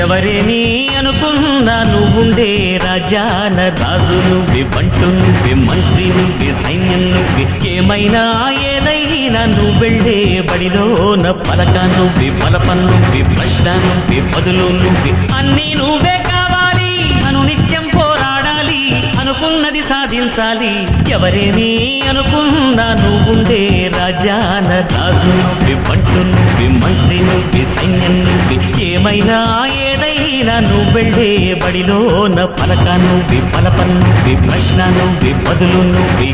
ఎవరేని అనుకున్నా నువ్వుండే రాజాన రాజు నువ్వే, బంటు నువ్వే, మంత్రి నువ్వే, సైన్యం నువ్వే, ఏమైనా ఏదైనా నువ్వెళ్ళే బడిలోన పలక నువ్వే, పలపం నువ్వే, ప్రశ్న నువ్వే, బదులు నువ్వే, అన్నీ నువ్వే కావాలి. అనునిత్యం పోరాడాలి, అనుకున్నది సాధించాలి. ఎవరేని అనుకున్నా నువ్వుండే రాజాన రాజు నువ్వే, బంటు నువ్వే, మంత్రి నువ్వే, సైన్యం నువ్వే, ఏమైనా ఏదైనా నువ్వెళ్ళే బడిలోన పలక నువ్వే, పలపం నువ్వే, ప్రశ్న నువ్వే, బదులు నువ్వే.